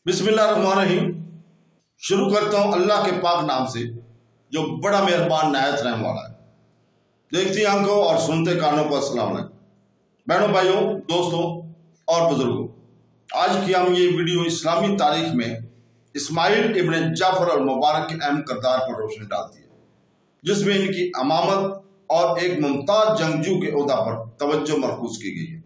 बिस्मिल्लाहिर्रहमानिर्रहीम। शुरू करता हूँ अल्लाह के पाक नाम से जो बड़ा मेहरबान नहायत रहम वाला है। देखती आंखों और सुनते कानों को अस्सलाम वालेकुम। बहनों, भाइयों, दोस्तों और बुजुर्गों, आज की हम ये वीडियो इस्लामी तारीख में इस्माइल इब्न जाफर अल मुबारक के अहम किरदार पर रोशनी डालती है, जिसमें इनकी अमामत और एक मुमताज जंगजू के ओहदा पर तवज्जो मरकूज की गई है।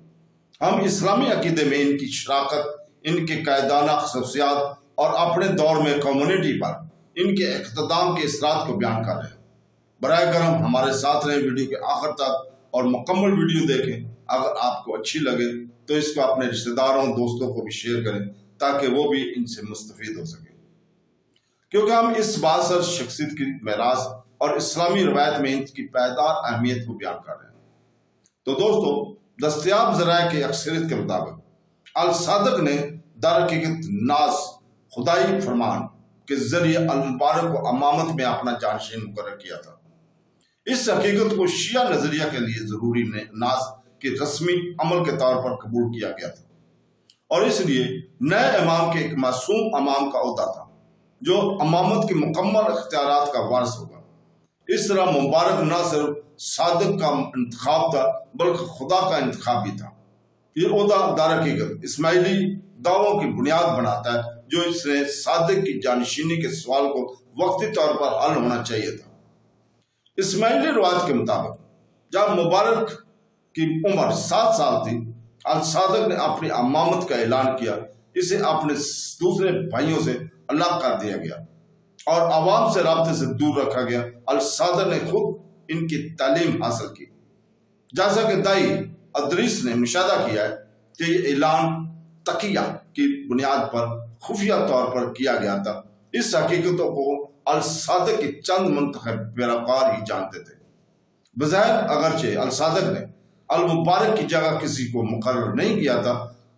हम इस्लामी अकीदे में इनकी शराकत, इनके कायदाना खसूसियात और अपने दौर में कम्युनिटी पर इनके इख्तिदाम के असरात को बयान कर रहे हैं। बराए करम हमारे साथ रहें वीडियो के आखिर तक और मुकम्मल वीडियो देखें। अगर आपको अच्छी लगे तो इसको अपने रिश्तेदारों, दोस्तों को भी शेयर करें ताकि वो भी इनसे मुस्तफीद हो सके, क्योंकि हम इस बासर शख्सियत की मेरास और इस्लामी रवायत में इनकी पायदार अहमियत को बयान कर रहे हैं। तो दोस्तों, दस्तयाब ज़राए के अक्सरियत के मुताबिक अल सादक ने दरहकीकत नाज खुदाई फरमान के जरिए अल मुबारक को अमामत में अपना जानशीन मुकर्रर किया था। इस हकीकत को शिया नजरिया के लिए जरूरी नाज के रस्मी अमल के तौर पर कबूल किया गया था और इसलिए नए इमाम के एक मासूम इमाम का ओहदा था जो अमामत के मुकम्मल इख्तियारात का वारिस होगा। इस तरह मुबारक न सिर्फ सादक का इंतखाब था बल्कि खुदा का इंतखाब भी था। ये ओहदा दरहकीकत इस्माइली दावों की बुनियाद बनाता है जो इसने सादक की जानशीनी के सवाल को वक्ती तौर पर हल होना चाहिए था। इस्माइली रिवायत के मुताबिक जब मुबारक की उम्र 7 साल थी, अल सादक ने अपनी अमामत का ऐलान किया। इसे अपने दूसरे भाइयों से अलग कर दिया गया और अवाम से राब्ते से दूर रखा गया। अल सादक ने खुद इनकी तालीम हासिल की, जैसा कि दाई अदरीस ने मुशाहदा किया है कि ये ऐलान तकिया की बुनियाद पर खुफिया तौर पर किया गया था। इस हकीकतों को अल सादक के चंद मुंतखब पैरोकार ही जानते थे। बज़ाहिर अगरचे अल सादक ने अल मुबारक की जगह किसी को मुकर्रर नहीं किया था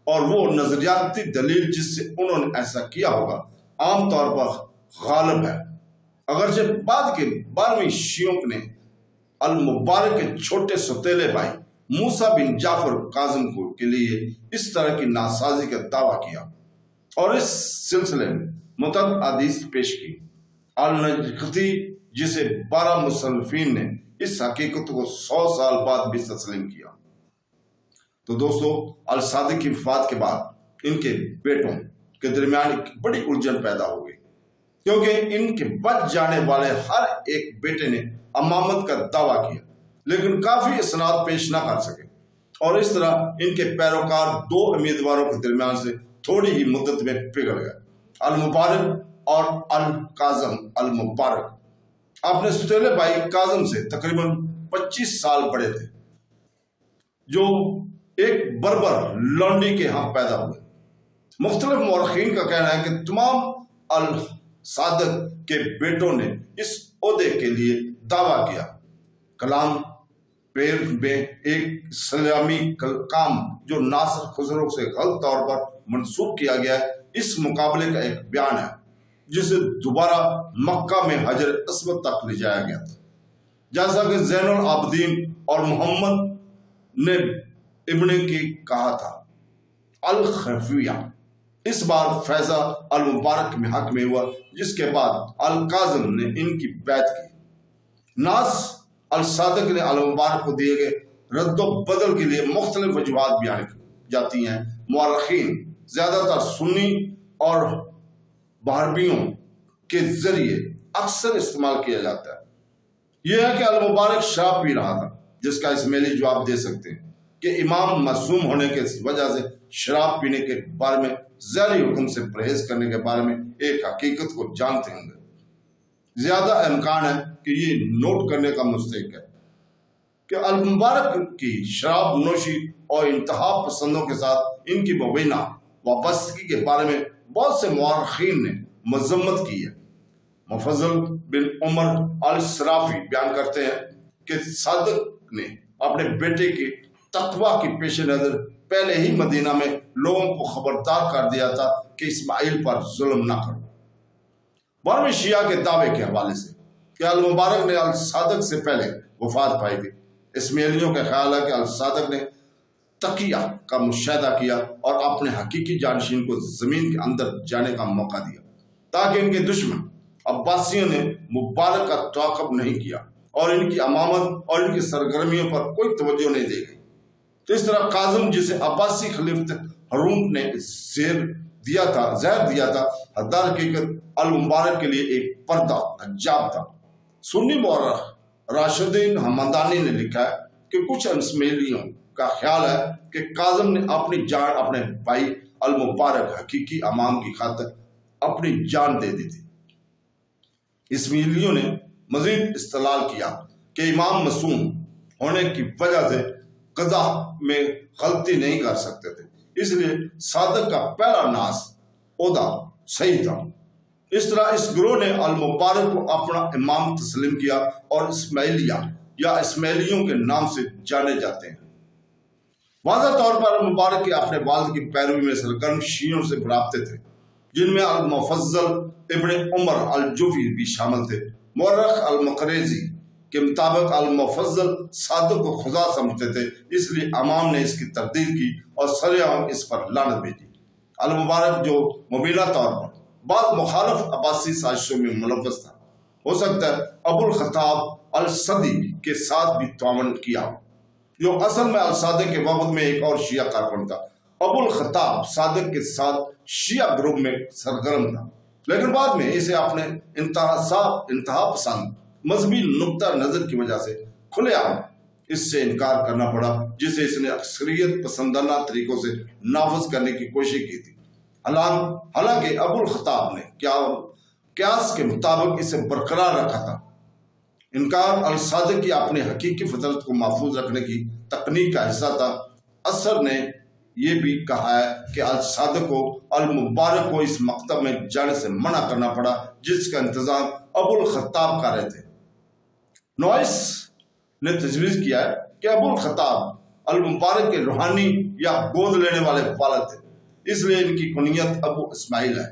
और वो नजरियाती दलील जिससे उन्होंने ऐसा किया होगा आमतौर पर गालिब है। अगरचे बाद के 12वीं शियों ने अल मुबारक के छोटे सौतेले भाई मूसा बिन जाफर काजिम को के लिए इस तरह की नासाजी का दावा किया और इस सिलसिले में मुतअद्दिद हदीस पेश की। अल नजखती जिसे 12 मुसन्निफीन ने इस हकीकत को 100 साल बाद भी तस्लीम किया। तो दोस्तों, अल सादिक की वफात के बाद इनके बेटों के दरमियान एक बड़ी उलझन पैदा हो गई, क्योंकि इनके बच जाने वाले हर एक बेटे ने अमामत का दावा किया लेकिन काफी इसनाद पेश ना कर सके और इस तरह इनके पैरोकार 2 उम्मीदवारों के दरमियान से थोड़ी ही मुद्दत में पिघल गए। अल मुबारक और अल काज़म अल मुबारक अपने सौतेले भाई काज़म से तकरीबन 25 साल बड़े थे, जो एक बर्बर लौंडी के यहाँ पैदा हुए। मुख्तलिफ मौरखीन का कहना है कि तमाम अल सादक के बेटों ने इस ओहदे के लिए दावा किया। कलाम पेर में एक इस्लामी काम जो नासर खुसरो से गलत तौर पर मंसूब किया गया है, इस मुकाबले का एक बयान है जिसे दोबारा मक्का में हजर अस्वद तक ले जाया गया था, जैसा कि ज़ैनुल आबिदीन और मोहम्मद ने इब्ने की कहा था। अल खफिया इस बार फैजा अल मुबारक में हक में हुआ, जिसके बाद अल काज़म ने इनकी बैत की। नास अल सादक ने अल मुबारक को दिए गए रद्दो बदल के लिए मुख्तलिफ वजूहात बयान की जाती हैं। मुअर्रिखीन ज्यादातर सुन्नी और बहरबियों के जरिए अक्सर इस्तेमाल किया जाता है। यह है कि अल मुबारक शराब पी रहा था, जिसका इस्माइली जवाब दे सकते हैं कि इमाम मासूम होने के वजह से शराब पीने के बारे में ज़ारी हुक्म से परहेज करने के बारे में एक हकीकत को जानते होंगे। ज्यादा इम्कान है कि ये नोट करने का मुस्तहिक है कि अल मुबारक की शराब नोशी और इंतहा पसंदों के साथ इनकी मुबैना वाबस्तगी के बारे में बहुत से मुअर्रिखीन ने मजम्मत की है। मुफज्जल बिन उमर अल सराफी बयान करते हैं कि सादक ने अपने बेटे के तकवा की पेश नजर पहले ही मदीना में लोगों को खबरदार कर दिया था कि इस्माइल पर जुल्म न करो। 12वें शिया के दावे के हवाले से कि अल मुबारक ने अल सादक से पहले वफात पाई थी। इस्माइलियों का ख्याल है कि अल सादक ने تقیہ کا مشاہدہ کیا اور اپنے حقیقی جانشین کو زمین کے اندر جانے کا موقع دیا، تاکہ ان کے دشمن عباسیوں نے مبارک کا تعاقب نہیں کیا اور ان کی امامت اور ان کی سرگرمیوں پر کوئی توجہ نہیں دی گئی۔ تو اس طرح کاظم، جسے عباسی خلیفہ ہارون نے زہر دیا تھا، در حقیقت المبارک کے لیے ایک پردہ حجاب تھا۔ سنی مورخ راشدین حمدانی نے لکھا ہے کہ کچھ اسماعیلیوں کا خیال ہے کہ کاظم نے اپنی جان اپنے بھائی المبارک حقیقی امام کی خاطر اپنی جان دے دی تھی۔ اسماعیلیوں نے مزید استدلال کیا کہ امام معصوم ہونے کی وجہ سے قضا میں غلطی نہیں کر سکتے تھے، اس لیے صادق کا پہلا ناس عہدہ صحیح تھا۔ اس طرح اس گروہ نے المبارک کو اپنا امام تسلیم کیا اور اسماعیلیہ یا اسماعیلیوں کے نام سے جانے جاتے ہیں۔ واضح طور پر المبارک کے اپنے والد کی پیروی میں سرگرم شیعوں سے رابطے تھے، جن میں المفضل ابن عمر الجوفی بھی شامل تھے۔ مورخ المقریزی کے مطابق المفضل صادق کو خدا سمجھتے تھے، اس لیے امام نے اس کی تردید کی اور سرعام اس پر لعنت بھیجی۔ المبارک جو مبینہ طور پر بعض مخالف عباسی سازشوں میں ملوث تھا، ہو سکتا ہے ابو الخطاب الصدی کے ساتھ بھی تعاون کیا ہو، جو اصل میں الصادق کے وقت میں ایک اور شیعہ کارکن تھا۔ ابو الخطاب صادق کے ساتھ شیعہ گروپ میں سرگرم تھا، لیکن بعد میں اسے اپنے انتہا پسند مذہبی نقطہ نظر کی وجہ سے کھلے عام اس سے انکار کرنا پڑا، جسے اس نے اکثریت پسندانہ طریقوں سے نافذ کرنے کی کوشش کی تھی۔ حالانکہ ابو الخطاب نے قیاس کے مطابق اسے برقرار رکھا تھا۔ انکار الصادق کی اپنی حقیقی فطرت کو محفوظ رکھنے کی تکنیک کا حصہ تھا۔ اثر نے یہ بھی کہا ہے کہ الصادق کو المبارک کو اس مکتب میں جانے سے منع کرنا پڑا جس کا انتظام ابو الخطاب کر رہے تھے۔ نوائس نے تجویز کیا ہے کہ ابو الخطاب المبارک کے روحانی یا گود لینے والے والد تھے، اس لیے ان کی کنیت ابو اسماعیل ہے۔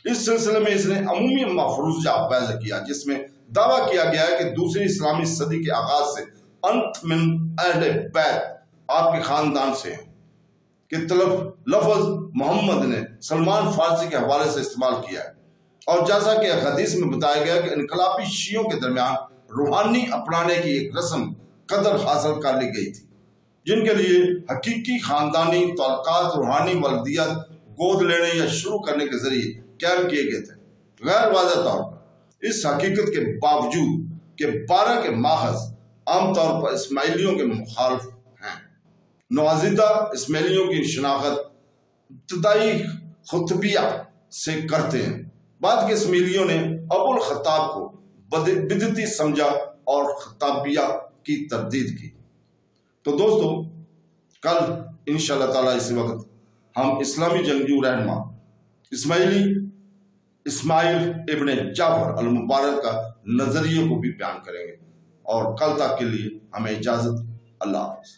اس سلسلے میں اس نے عمومی مفروضہ وضع کیا، جس میں دعویٰ کیا گیا ہے کہ دوسری اسلامی صدی کے آغاز سے انت من اہل بیت آپ کے خاندان سے ہیں، کہ لفظ محمد نے سلمان فارسی کے حوالے سے استعمال کیا ہے، اور جیسا کہ حدیث میں بتایا گیا کہ انقلابی شیعوں کے درمیان روحانی اپنانے کی ایک رسم قدر حاصل کر لی گئی تھی، جن کے لیے حقیقی خاندانی تعلقات روحانی والدیت گود لینے یا شروع کرنے کے ذریعے قائم کیے گئے تھے۔ غیر واضح طور پر اس حقیقت کے باوجود کہ 12 کے ماخذ عام طور پر اسماعیلیوں کے مخالف ہیں، نوازیدہ اسماعیلیوں کی شناخت ابتدائی خطبیہ سے کرتے ہیں۔ بعد کے اسماعیلیوں نے ابو الخطاب کو بدعتی سمجھا اور خطابیہ کی تردید کی۔ تو دوستو، کل انشاءاللہ تعالیٰ اسی وقت ہم اسلامی جنگجو رہنما اسماعیل ابن جعفر المبارک کا نظریے کو بھی بیان کریں گے، اور کل تک کے لیے ہمیں اجازت۔ اللہ حافظ۔